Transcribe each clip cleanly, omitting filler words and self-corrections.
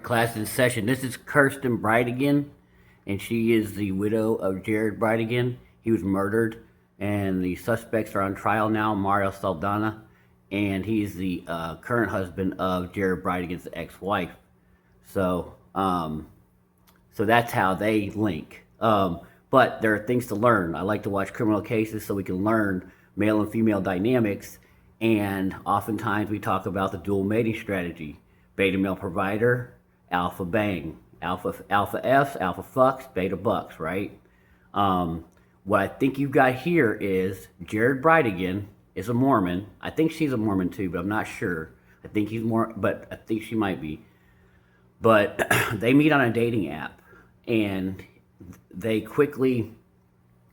class in session. This is Kirsten Brighton, and she is the widow of Jared Brighton. He was murdered, and the suspects are on trial now, Mario Saldana, and he's the current husband of Jared Brighton's ex-wife. So, so that's how they link. But there are things to learn. I like to watch criminal cases so we can learn male and female dynamics, and oftentimes we talk about the dual mating strategy. Beta male provider, alpha bang, alpha F's, alpha fucks, beta bucks, right? What I think you've got here is Jared Brighton is a Mormon. I think she's a Mormon too, but I'm not sure. I think he's more, but I think she might be. But they meet on a dating app, and they quickly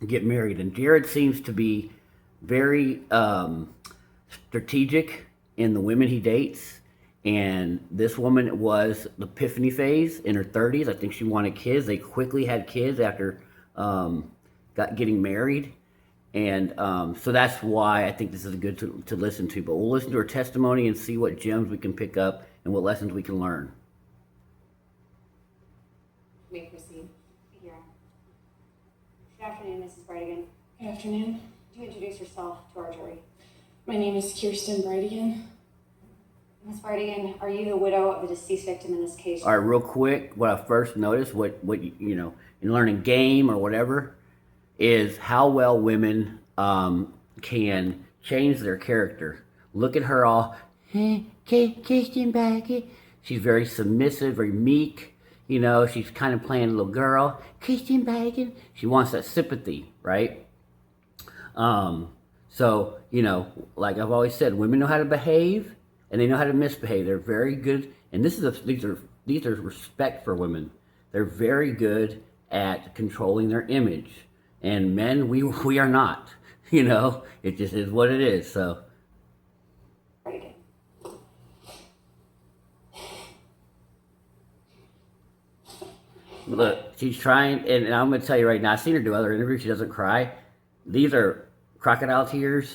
get married. And Jared seems to be very strategic in the women he dates. And this woman was the epiphany phase in her 30s. I think she wanted kids. They quickly had kids after getting married. And so that's why I think this is good to listen to. But we'll listen to her testimony and see what gems we can pick up and what lessons we can learn. You may proceed. Yeah. Good afternoon, Mrs. Brighton. Good afternoon. Could you introduce yourself to our jury? My name is Kirsten Brighton. Ms. Brighton, are you the widow of the deceased victim in this case? All right, real quick, what I first noticed, what you know, in learning game or whatever, is how well women can change their character. Look at her all, Kirsten Brighton. She's very submissive, very meek. You know, she's kind of playing a little girl. Kirsten Brighton. She wants that sympathy, right? So, you know, like I've always said, women know how to behave and they know how to misbehave. They're very good, and these are respect for women. They're very good at controlling their image, and men, we are not. You know, it just is what it is. So. Brighton. Look, she's trying, and I'm going to tell you right now, I've seen her do other interviews. She doesn't cry. These are crocodile tears.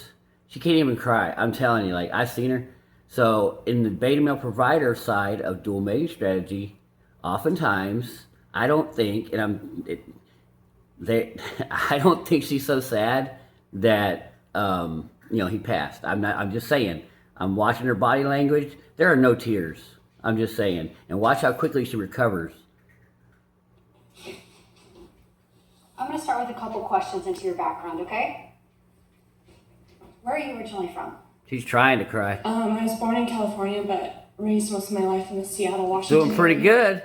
She can't even cry. I'm telling you, like, I've seen her. So in the beta male provider side of dual mating strategy, oftentimes I don't think, and I don't think she's so sad that you know, he passed. I'm just saying. I'm watching her body language. There are no tears. I'm just saying, and watch how quickly she recovers. I'm going to start with a couple questions into your background, okay? Where are you originally from? She's trying to cry. I was born in California, but raised most of my life in the Seattle, Washington Doing pretty area. good.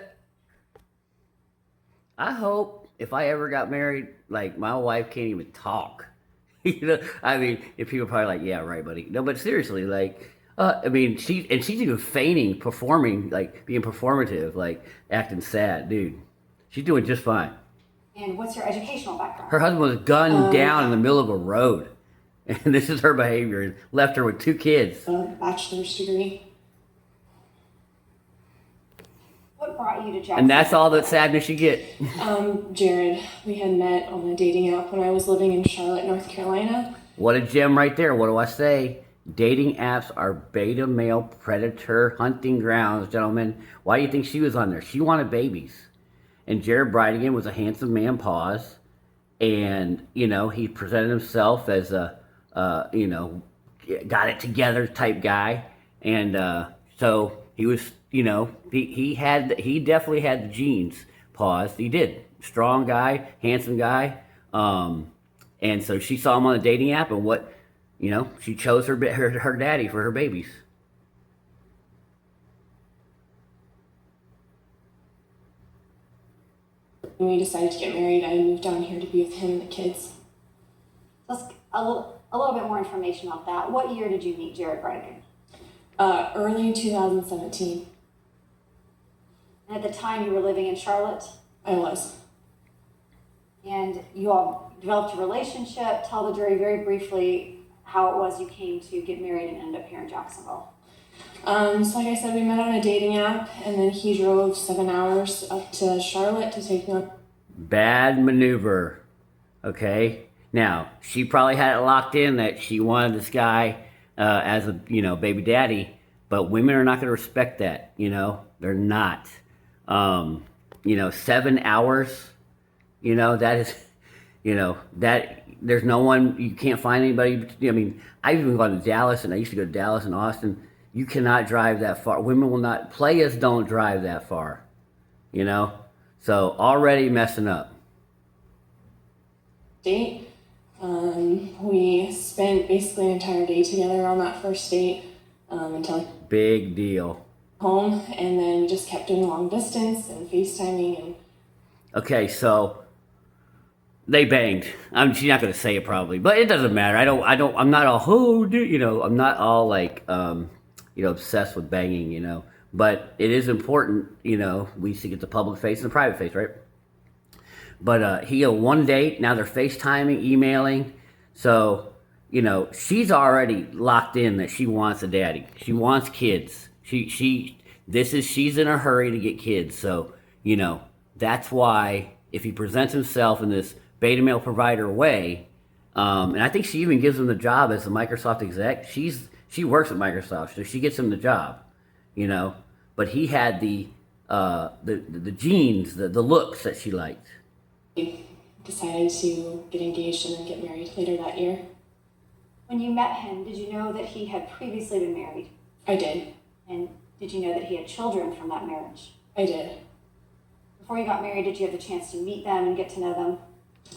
I hope if I ever got married, like, my wife can't even talk. You know, I mean, if people are probably like, yeah, right, buddy. No, but seriously, like, I mean, she's even feigning, performing, like, being performative, like, acting sad, dude. She's doing just fine. And what's your educational background? Her husband was gunned down in the middle of a road. And this is her behavior, and left her with 2 kids. A bachelor's degree. What brought you to Jackson? And that's all the sadness you get. Jared, we had met on a dating app when I was living in Charlotte, North Carolina. What a gem right there. What do I say? Dating apps are beta male predator hunting grounds, gentlemen. Why do you think she was on there? She wanted babies. And Jared Brighton was a handsome man, pause. And, you know, he presented himself as a, you know, got it together type guy. And so he was, you know, he definitely had the genes, pause. He did. Strong guy, handsome guy. And so she saw him on the dating app, and what, you know, she chose her daddy for her babies. When we decided to get married, I moved down here to be with him and the kids. Let's get a little bit more information on that. What year did you meet Jared Brighton? Early 2017. And at the time you were living in Charlotte? I was. And you all developed a relationship. Tell the jury very briefly how it was you came to get married and ended up here in Jacksonville. So like I said, we met on a dating app, and then he drove 7 hours up to Charlotte to take me on. Bad maneuver. Okay? Now, she probably had it locked in that she wanted this guy as a, you know, baby daddy, but women are not going to respect that, you know? They're not. 7 hours, that is, that there's no one, you can't find anybody. I mean, I've even gone to Dallas, and I used to go to Dallas and Austin. You cannot drive that far. Women will not, players don't drive that far, so already messing up. Date. We spent basically an entire day together on that first date until Big deal. home, and then we just kept doing long distance and FaceTiming and. Okay, so they banged. She's not gonna say it probably, but it doesn't matter. I'm not all I'm not all like obsessed with banging, but it is important, we see get the public face and the private face, right? But he had one date, now they're FaceTiming, emailing. So, she's already locked in that she wants a daddy. She wants kids. She's in a hurry to get kids. So, that's why if he presents himself in this beta male provider way, and I think she even gives him the job as a Microsoft exec. She works at Microsoft, so she gets him the job, But he had the genes, the looks that she liked. We decided to get engaged and then get married later that year. When you met him, did you know that he had previously been married? I did. And did you know that he had children from that marriage? I did. Before you got married, did you have the chance to meet them and get to know them?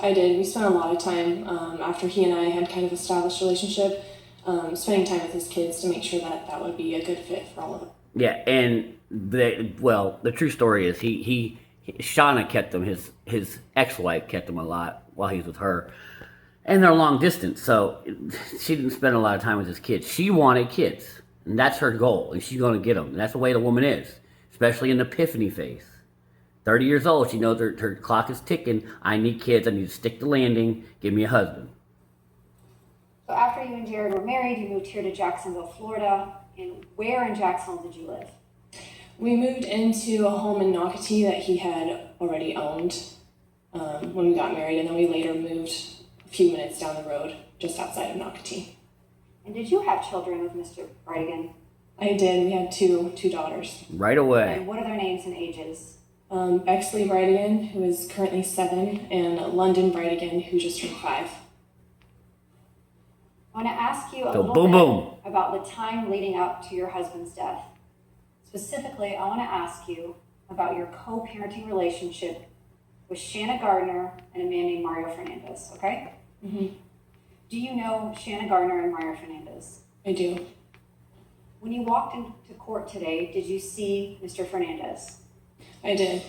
I did. We spent a lot of time after he and I had kind of established a relationship, spending time with his kids to make sure that would be a good fit for all of them. Yeah, and the true story is Shauna kept him, his ex-wife kept him a lot while he was with her. And they're long distance, so she didn't spend a lot of time with his kids. She wanted kids, and that's her goal, and she's going to get them. And that's the way the woman is, especially in the epiphany phase. 30 years old, she knows her clock is ticking. I need kids. I need to stick the landing. Give me a husband. So after you and Jared were married, you moved here to Jacksonville, Florida. And where in Jacksonville did you live? We moved into a home in Nocatee that he had already owned when we got married, and then we later moved a few minutes down the road, just outside of Nocatee. And did you have children with Mr. Brighton? I did. We had two daughters. Right away. And what are their names and ages? Bexley Brighton, who is currently 7, and London Brighton, who just turned 5. I want to ask you a So little boom, bit boom. about the time leading up to your husband's death. Specifically, I want to ask you about your co-parenting relationship with Shanna Gardner and a man named Mario Fernandez, okay? Mm-hmm. Do you know Shanna Gardner and Mario Fernandez? I do. When you walked into court today, did you see Mr. Fernandez? I did.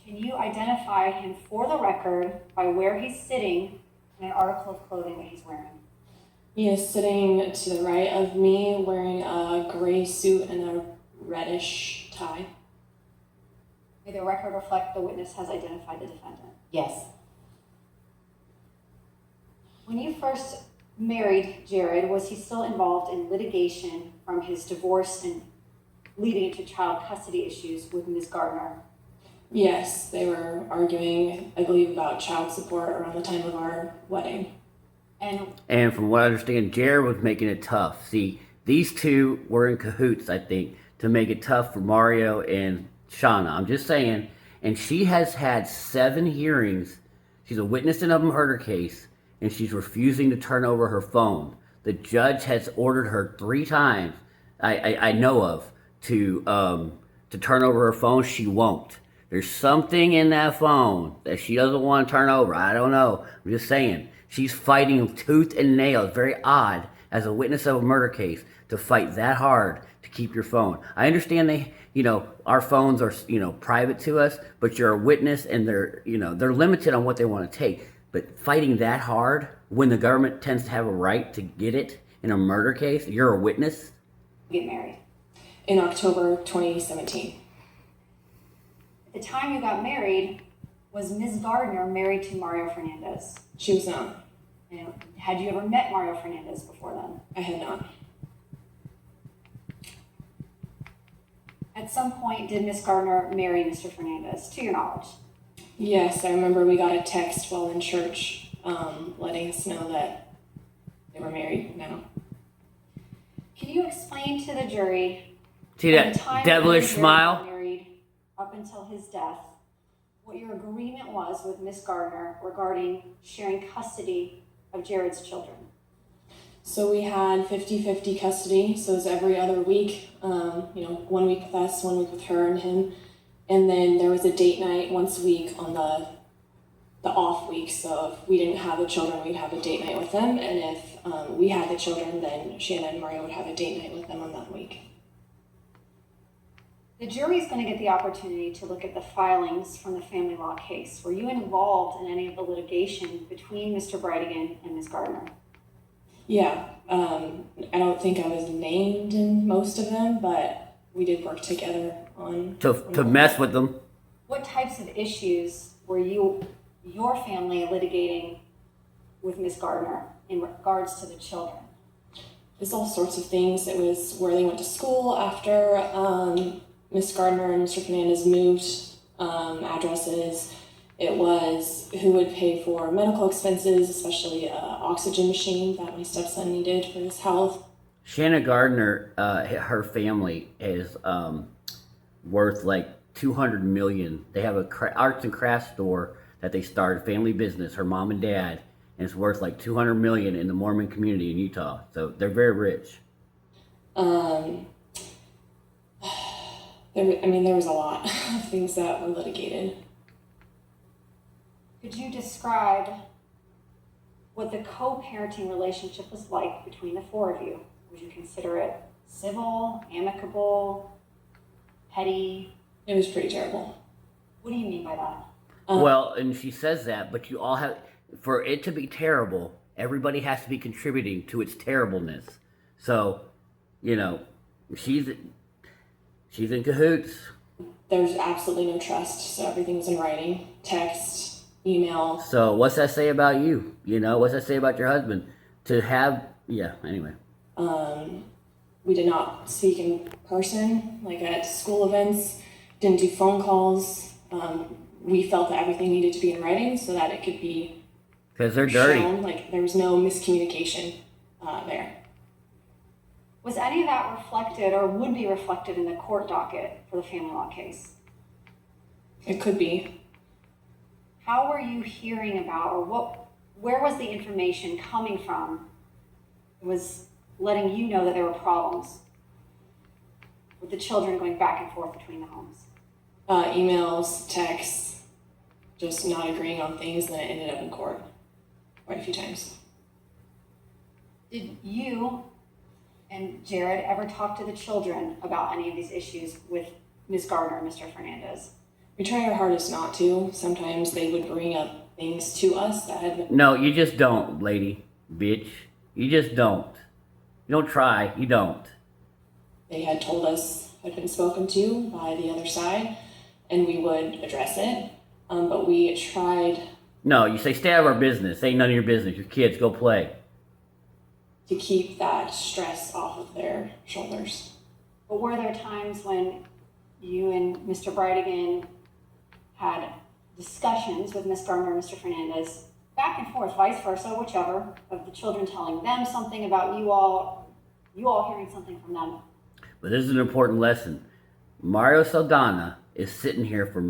Can you identify him for the record by where he's sitting and an article of clothing that he's wearing? He is sitting to the right of me wearing a gray suit and a reddish tie. May the record reflect the witness has identified the defendant. Yes. When you first married Jared, was he still involved in litigation from his divorce and leading to child custody issues with Ms. Gardner? Yes, they were arguing, I believe, about child support around the time of our wedding. And from what I understand, Jared was making it tough. See, these two were in cahoots, I think, to make it tough for Mario and Shauna. I'm just saying. And she has had 7 hearings. She's a witness in a murder case, and she's refusing to turn over her phone. The judge has ordered her 3 times, I know of, to turn over her phone. She won't. There's something in that phone that she doesn't want to turn over. I don't know. I'm just saying. She's fighting tooth and nail. It's very odd as a witness of a murder case to fight that hard to keep your phone. I understand our phones are, private to us, but you're a witness and they're limited on what they want to take. But fighting that hard when the government tends to have a right to get it in a murder case, you're a witness. Get married. In October 2017. At the time you got married, was Ms. Gardner married to Mario Fernandez? She was not. And had you ever met Mario Fernandez before then? I had not. At some point, did Ms. Gardner marry Mr. Fernandez, to your knowledge? Yes, I remember we got a text while in church letting us know that they were married now. Can you explain to the jury See the that time devilish you and Jared smile? got married, up until his death, what your agreement was with Miss Gardner regarding sharing custody of Jared's children? So we had 50-50 custody, so it was every other week, 1 week with us, 1 week with her and him. And then there was a date night once a week on the off week. So if we didn't have the children, we'd have a date night with them. And if we had the children, then Shanna and Mario would have a date night with them on that week. The jury is going to get the opportunity to look at the filings from the family law case. Were you involved in any of the litigation between Mr. Brighton and Ms. Gardner? Yeah, I don't think I was named in most of them, but we did work together on... To mess with them. What types of issues were your family litigating with Ms. Gardner in regards to the children? There's all sorts of things. It was where they went to school after Miss Gardner and Mr. Fernandez moved, addresses. It was who would pay for medical expenses, especially an oxygen machine that my stepson needed for his health. Shanna Gardner, her family is worth like $200 million. They have a arts and crafts store that they started, family business, her mom and dad, and it's worth like $200 million in the Mormon community in Utah. So they're very rich. There was a lot of things that were litigated. Could you describe what the co-parenting relationship was like between the four of you? Would you consider it civil, amicable, petty? It was pretty terrible. What do you mean by that? Well, and she says that, but you all have, for it to be terrible, everybody has to be contributing to its terribleness. So, she's in cahoots. There's absolutely no trust, so everything was in writing, text, email. So what's that say about you? What's that say about your husband? Anyway. We did not speak in person, like at school events, didn't do phone calls. We felt that everything needed to be in writing so that it could be because they're dirty. shown, there was no miscommunication there. Was any of that reflected or would be reflected in the court docket for the family law case? It could be. How were you hearing about, or where was the information coming from that was letting you know that there were problems with the children going back and forth between the homes? Emails, texts, just not agreeing on things, and then it ended up in court quite a few times. Did you and Jared ever talk to the children about any of these issues with Ms. Gardner and Mr. Fernandez? We tried our hardest not to. Sometimes they would bring up things to us that had been... No, you just don't, lady, bitch. You just don't. You don't try, you don't. They had told us had been spoken to by the other side, and we would address it. But we tried... No, you say, stay out of our business. Ain't none of your business. Your kids, go play. to keep that stress off of their shoulders. But were there times when you and Mr. Brighton had discussions with Ms. Gardner and Mr. Fernandez, back and forth, vice versa, whichever, of the children telling them something about you all hearing something from them? But this is an important lesson. Mario Saldana is sitting here for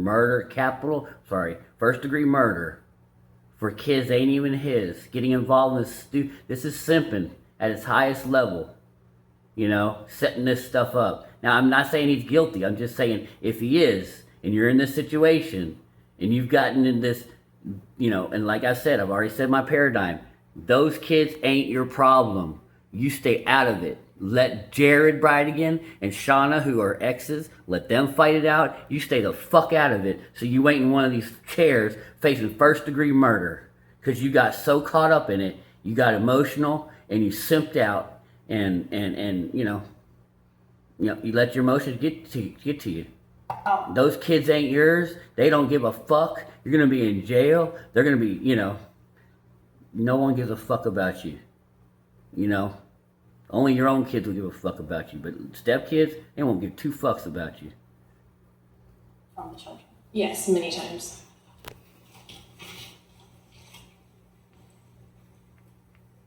first degree murder for kids that ain't even his, getting involved in this. This is simping at its highest level, setting this stuff up. Now, I'm not saying he's guilty. I'm just saying if he is, and you're in this situation, and you've gotten in this, and like I said, I've already said my paradigm. Those kids ain't your problem. You stay out of it. Let Jared Brighton and Shauna, who are exes, let them fight it out. You stay the fuck out of it so you ain't in one of these chairs facing first degree murder. Because you got so caught up in it, you got emotional, and you simped out, and you let your emotions get to you. Oh. Those kids ain't yours. They don't give a fuck. You're going to be in jail. They're going to be, no one gives a fuck about you. Only your own kids will give a fuck about you. But stepkids, they won't give two fucks about you. From the children. Yes, many times.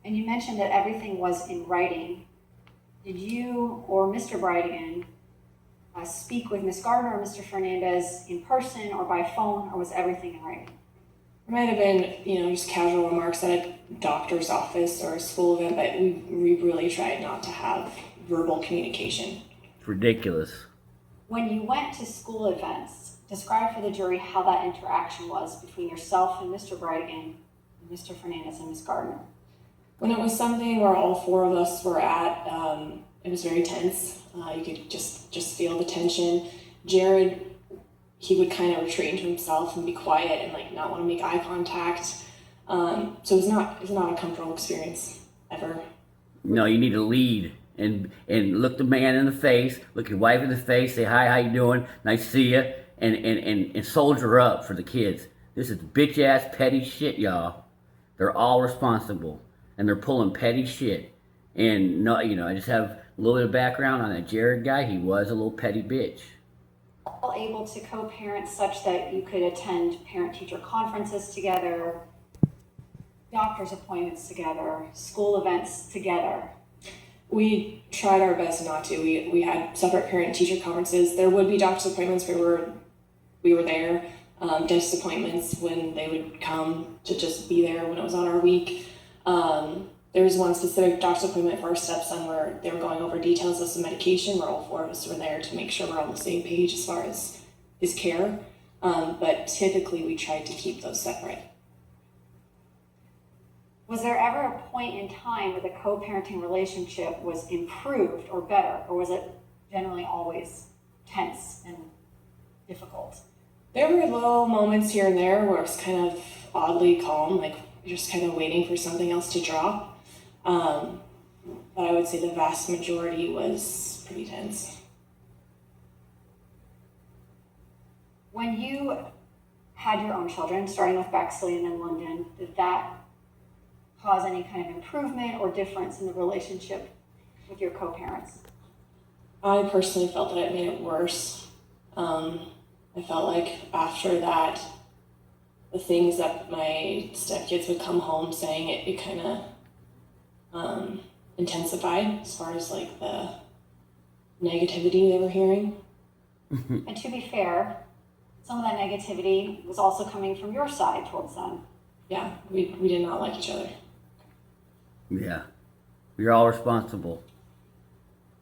And you mentioned that everything was in writing. Did you or Mr. Brighton speak with Ms. Gardner or Mr. Fernandez in person or by phone, or was everything in writing? There might have been, just casual remarks at a doctor's office or a school event, but we really tried not to have verbal communication. It's ridiculous. When you went to school events, describe for the jury how that interaction was between yourself and Mr. Brighton, and Mr. Fernandez and Ms. Gardner. When it was something where all four of us were at, it was very tense. You could just feel the tension. Jared, he would kind of retreat into himself and be quiet and like not want to make eye contact. So it was not a comfortable experience ever. No, you need to lead and look the man in the face, look your wife in the face, say hi, how you doing, nice to see you, and soldier up for the kids. This is bitch ass petty shit, y'all. They're all responsible and they're pulling petty shit. And no, I just have a little bit of background on that Jared guy. He was a little petty bitch. All able to co-parent such that you could attend parent-teacher conferences together, doctor's appointments together, school events together. We tried our best not to. We had separate parent-teacher conferences. There would be doctor's appointments where we were there, dentist appointments when they would come to just be there when it was on our week. There was one specific doctor's appointment for our stepson where they were going over details of some medication where all four of us were there to make sure we're on the same page as far as his care. But typically we tried to keep those separate. Was there ever a point in time where the co-parenting relationship was improved or better, or was it generally always tense and difficult? There were little moments here and there where it was kind of oddly calm, like just kind of waiting for something else to drop. But I would say the vast majority was pretty tense. When you had your own children, starting with Bexley and then London, did that cause any kind of improvement or difference in the relationship with your co-parents? I personally felt that it made it worse. I felt like after that, the things that my stepkids would come home saying, it kind of intensified as far as like the negativity they were hearing. And to be fair, some of that negativity was also coming from your side towards them. Yeah, we did not like each other. Yeah. You're all responsible.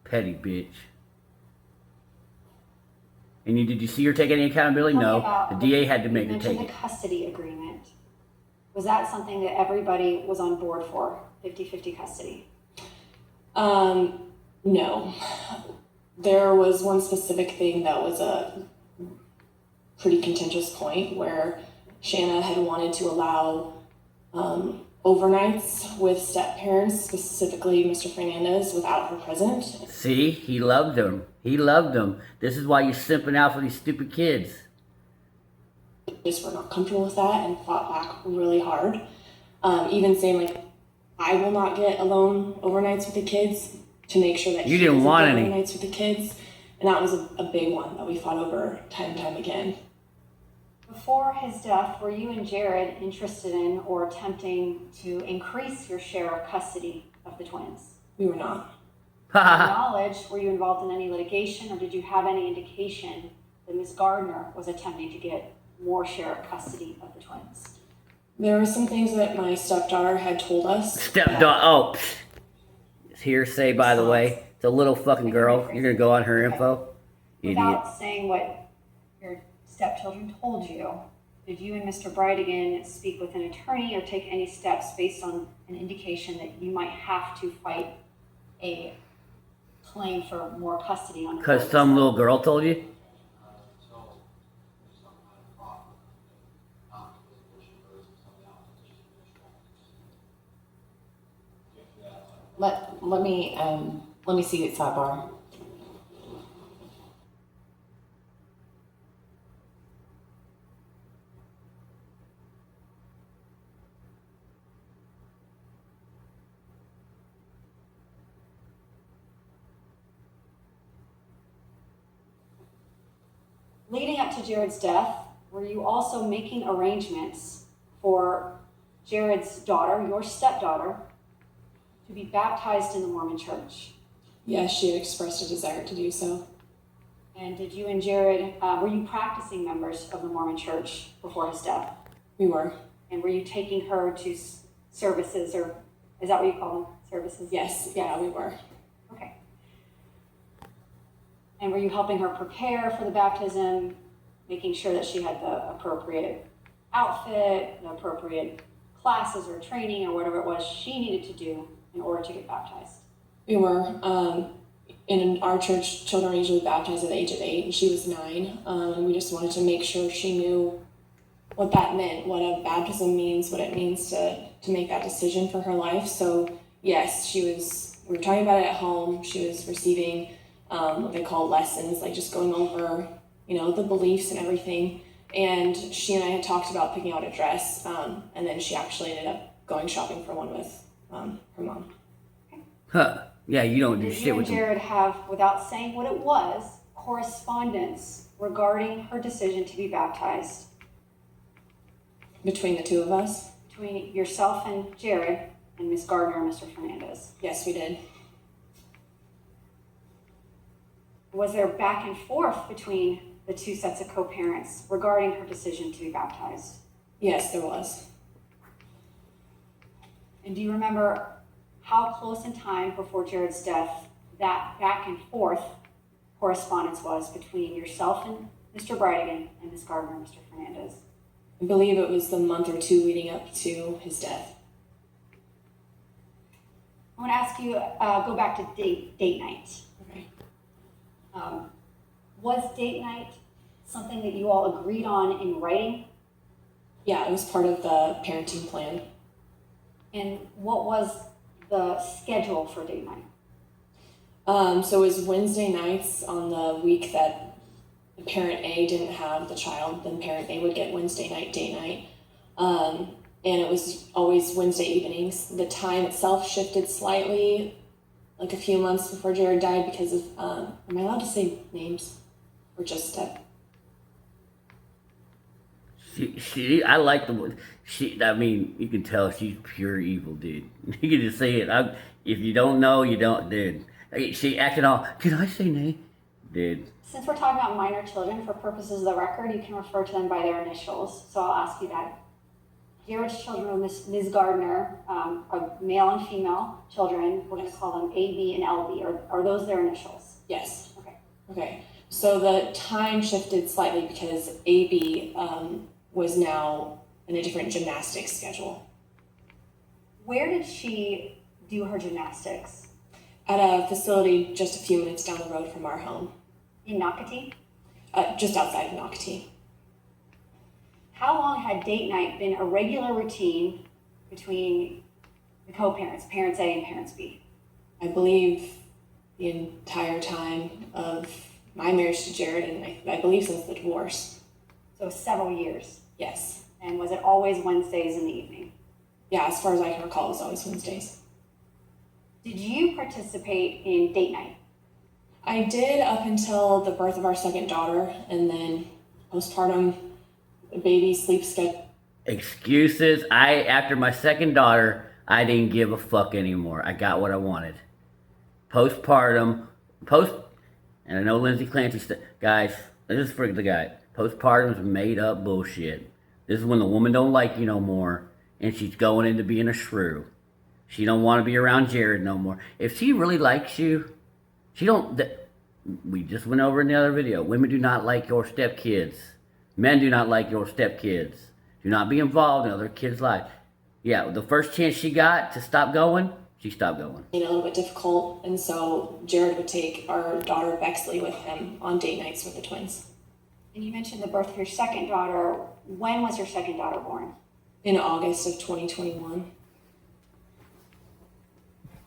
Petty bitch. And did you see her take any accountability? No. The DA had to make her take You mentioned it. the custody agreement. Was that something that everybody was on board for, 50-50 custody? No. There was one specific thing that was a pretty contentious point where Shanna had wanted to allow overnights with step-parents, specifically Mr. Fernandez, without her present. See? He loved them. He loved them. This is why you're simping out for these stupid kids. Just were not comfortable with that and fought back really hard. Even saying like, I will not get alone overnights with the kids to make sure that You didn't want any overnights with the kids. And that was a big one that we fought over time and time again. Before his death, were you and Jared interested in or attempting to increase your share of custody of the twins? We were not. To your knowledge, were you involved in any litigation, or did you have any indication that Ms. Gardner was attempting to get more share of custody of the twins? There were some things that my stepdaughter had told us. Stepdaughter. Oh, it's hearsay, by the way. It's a little fucking girl. You're gonna go on her info? Idiot. Without saying what your stepchildren told you, did you and Mr. Brighton speak with an attorney or take any steps based on an indication that you might have to fight a claim for more custody on? Because some little girl told you? Let me see it sidebar. Leading up to Jared's death, were you also making arrangements for Jared's daughter, your stepdaughter, to be baptized in the Mormon Church? Yes, she had expressed a desire to do so. And did you and Jared, were you practicing members of the Mormon Church before his death? We were. And were you taking her to services, or is that what you call them, services? Yes, yeah, we were. Okay. And were you helping her prepare for the baptism, making sure that she had the appropriate outfit, the appropriate classes or training or whatever it was she needed to do in order to get baptized? We were. In our church, children are usually baptized at the age of 8, and she was 9. And we just wanted to make sure she knew what that meant, what a baptism means, what it means to make that decision for her life. So yes, we were talking about it at home. She was receiving what they call lessons, like just going over, the beliefs and everything. And she and I had talked about picking out a dress, and then she actually ended up going shopping for one with her mom. Huh. Yeah, you don't do Did shit you and with them. Jared have, without saying what it was, correspondence regarding her decision to be baptized Between the two of us? between yourself and Jared and Miss Gardner and Mr. Fernandez? Yes, we did. Was there back and forth between the two sets of co-parents regarding her decision to be baptized? Yes, there was. And do you remember how close in time before Jared's death that back and forth correspondence was between yourself and Mr. Brighton and Miss Gardner and Mr. Fernandez? I believe it was the month or two leading up to his death. I want to ask you, go back to date night. Okay. Was date night something that you all agreed on in writing? Yeah, it was part of the parenting plan. And what was the schedule for date night? So it was Wednesday nights on the week that the parent A didn't have the child, then parent A would get Wednesday night, date night. And it was always Wednesday evenings. The time itself shifted slightly, like a few months before Jared died because of, am I allowed to say names? Or just step? I like I mean, you can tell she's pure evil, dude. You can just say it. If you don't know, you don't, dude. She acted all, can I say name? Dude. Since we're talking about minor children, for purposes of the record, you can refer to them by their initials. So I'll ask you that. Jared's children are Ms. Gardner, are male and female children. We're going to call them A, B, and LB. Are those their initials? Yes. Okay. Okay. So the time shifted slightly because AB was now in a different gymnastics schedule. Where did she do her gymnastics? At a facility just a few minutes down the road from our home, In Nocatee? just outside of Nocatee. How long had date night been a regular routine between the co-parents, parents A and parents B? I believe the entire time of my marriage to Jared, and I believe since the divorce. So several years. Yes. And was it always Wednesdays in the evening? Yeah, as far as I can recall, it was always Wednesdays. Did you participate in date night? I did up until the birth of our second daughter, and then postpartum, baby sleep schedule. Excuses. After my second daughter, I didn't give a fuck anymore. I got what I wanted. Postpartum, and I know Lindsay Clancy, guys, this is for the guy. Postpartum's made up bullshit. This is when the woman don't like you no more, and she's going into being a shrew. She don't want to be around Jared no more. If she really likes you, she don't. We just went over in the other video. Women do not like your stepkids. Men do not like your stepkids. Do not be involved in other kids' lives. Yeah, the first chance she got to stop going, she stopped going. A little bit difficult, and so Jared would take our daughter Bexley with him on date nights with the twins. And you mentioned the birth of your second daughter. When was your second daughter born? In August of 2021.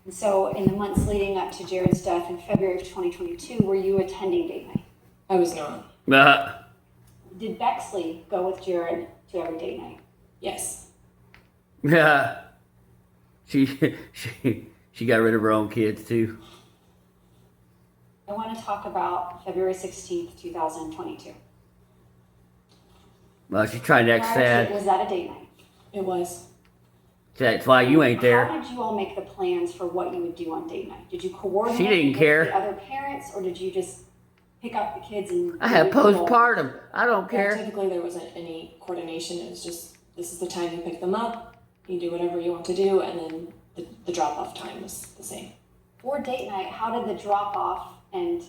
And so in the months leading up to Jared's death in February of 2022, were you attending date night? I was not. Did Bexley go with Jared to every date night? Yes. Yeah. She got rid of her own kids too. I want to talk about February 16th, 2022. Well, she's trying to act sad. Was that a date night? It was. That's why you ain't there. How did you all make the plans for what you would do on date night? Did you coordinate She didn't with care. the other parents, or did you just pick up the kids and I have go. postpartum. I don't Yeah, care. typically there wasn't any coordination. It was just, this is the time you pick them up, you do whatever you want to do, and then the drop-off time was the same. For date night, how did the drop off and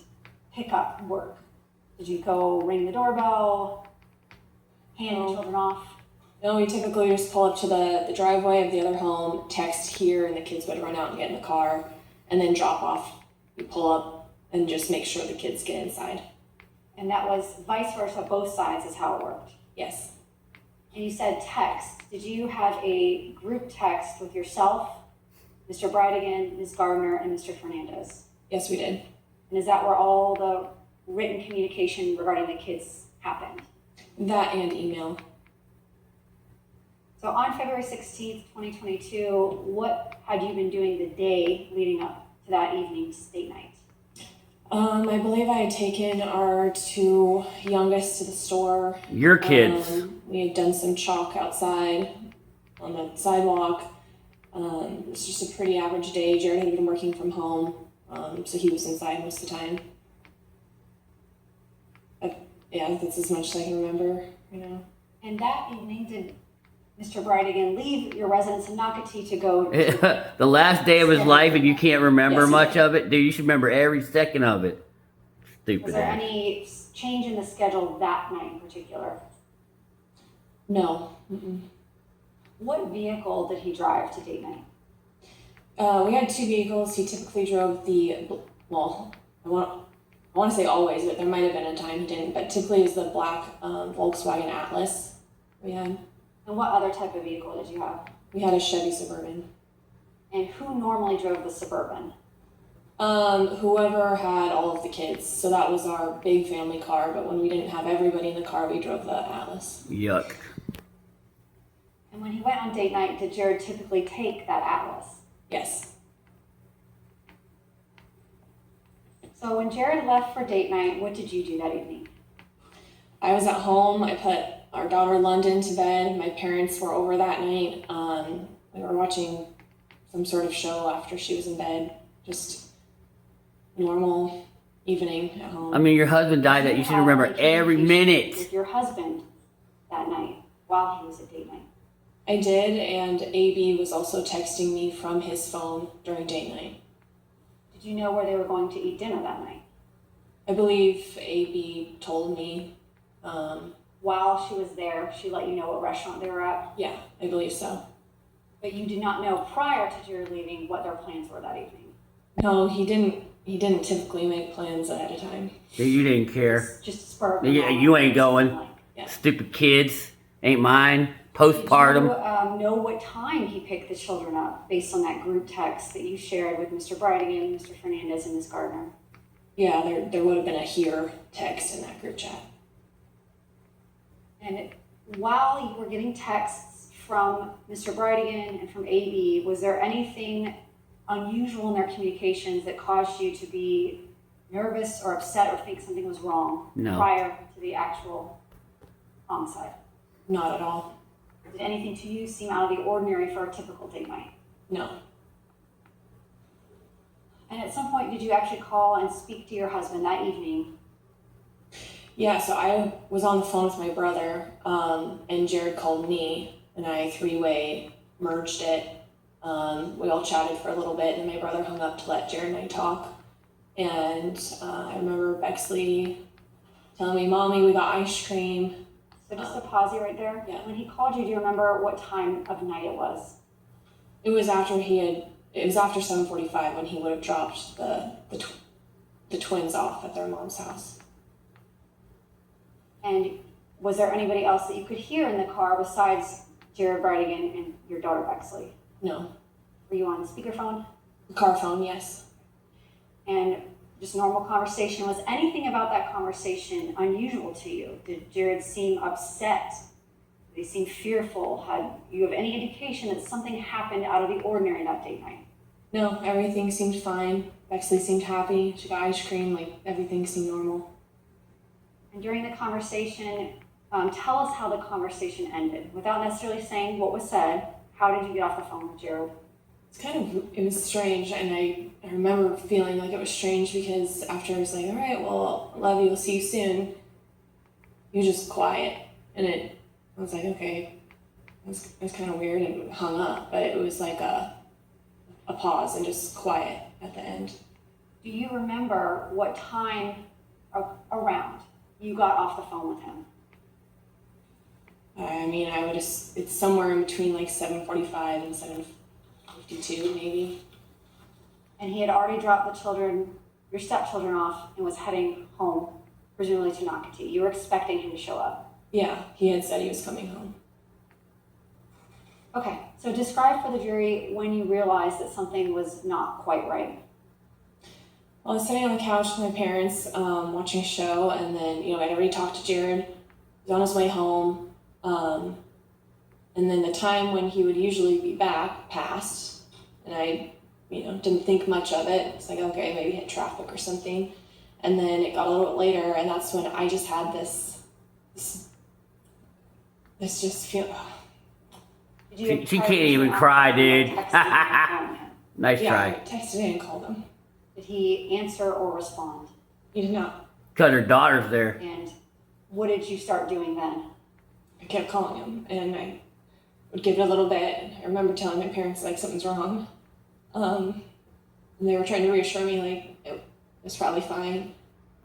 pick up work? Did you go ring the doorbell, hand the children off? No, we typically just pull up to the driveway of the other home, text here, and the kids would run out and get in the car, and then drop off. We pull up and just make sure the kids get inside. And that was vice versa, both sides is how it worked. Yes. And you said text. Did you have a group text with yourself, Mr. Brighton, Ms. Gardner, and Mr. Fernandez? Yes, we did. And is that where all the written communication regarding the kids happened? That and email. So on February 16th, 2022, what had you been doing the day leading up to that evening's date night? I believe I had taken our two youngest to the store. Your kids. We had done some chalk outside on the sidewalk. It was just a pretty average day. Jared had been working from home, so he was inside most of the time. Yeah, that's as much as I can remember, you know. And that evening, did Mr. Brighton leave your residence in Nocatee to go? The last day of his life, and you can't remember Yes, much yeah. of it? Dude, you should remember every second of it. Stupid Was there ass. any change in the schedule that night in particular? No. Mm-mm. What vehicle did he drive to date night? We had two vehicles. He typically drove well, I want to say always, but there might have been a time he didn't, but typically it was the black Volkswagen Atlas we had. And what other type of vehicle did you have? We had a Chevy Suburban. And who normally drove the Suburban? Whoever had all of the kids. So that was our big family car, but when we didn't have everybody in the car, we drove the Atlas. Yuck. And when he went on date night, did Jared typically take that Atlas? Yes. So when Jared left for date night, what did you do that evening? I was at home. I put our daughter London to bed. My parents were over that night. We were watching some sort of show after she was in bed. Just normal evening at home. I mean, your husband died. That you should remember every minute. With your husband that night while he was at date night. I did, and AB was also texting me from his phone during date night. Did you know where they were going to eat dinner that night? I believe AB told me. While she was there, she let you know what restaurant they were at, Yeah, I believe so. but you did not know prior to Jared leaving what their plans were that evening. No, he didn't. He didn't typically make plans ahead of time. You didn't care. Just a spur of the Yeah, moment, you ain't going. something like. Yeah. Stupid kids. Ain't mine. Did Postpartum. you know what time he picked the children up based on that group text that you shared with Mr. Brighton, Mr. Fernandez, and Ms. Gardner? Yeah, there would have been a here text in that group chat. And while you were getting texts from Mr. Brighton and from AB, was there anything unusual in their communications that caused you to be nervous or upset or think something was wrong No. prior to the actual homicide? Not at all. Did anything to you seem out of the ordinary for a typical date night? No. And at some point, did you actually call and speak to your husband that evening? Yeah, so I was on the phone with my brother, and Jared called me, and I three-way merged it. We all chatted for a little bit, and my brother hung up to let Jared and I talk. And I remember Bexley telling me, "Mommy, we got ice cream." So just to pause you right there. Yeah. When he called you, do you remember what time of night it was? It was after it was after 7:45 when he would have dropped the twins off at their mom's house. And was there anybody else that you could hear in the car besides Jared Brighton and your daughter Bexley? No. Were you on speakerphone? Car phone, yes. And just normal conversation. Was anything about that conversation unusual to you? Did Jared seem upset? Did he seem fearful? Had you have any indication that something happened out of the ordinary that date night? No, everything seemed fine. Bexley seemed happy. She got ice cream. Like, everything seemed normal. And during the conversation, tell us how the conversation ended. Without necessarily saying what was said, how did you get off the phone with Jared? it was strange, and I remember feeling like it was strange because after I was like, all right, well, love you, we'll see you soon, he was just quiet, and I was like, okay, it was kind of weird, and hung up, but it was like a pause and just quiet at the end. Do you remember what time around you got off the phone with him? I mean, it's somewhere in between like 7:45 and 7:52 maybe. And he had already dropped the children, your stepchildren off, and was heading home, presumably to Nocatee. You were expecting him to show up. Yeah, he had said he was coming home. Okay, so describe for the jury when you realized that something was not quite right. Well, I was sitting on the couch with my parents, watching a show, and then, I'd already talked to Jared. He was on his way home. And then the time when he would usually be back passed, and I, didn't think much of it. It's like, okay, maybe hit traffic or something. And then it got a little bit later, and that's when I just had this just feel. Did you She try can't to even reach cry, out dude. and text him and phone him? Nice Yeah, I try. texted and called him. Did he answer or respond? He did not. Because her daughter's there. And what did you start doing then? I kept calling him, and I would give it a little bit. I remember telling my parents, like, something's wrong. And they were trying to reassure me, like, it was probably fine.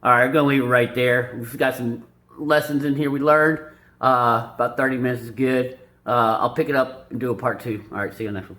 All right, I'm going to leave it right there. We've got some lessons in here we learned. About 30 minutes is good. I'll pick it up and do a part 2. All right, see you on the next one.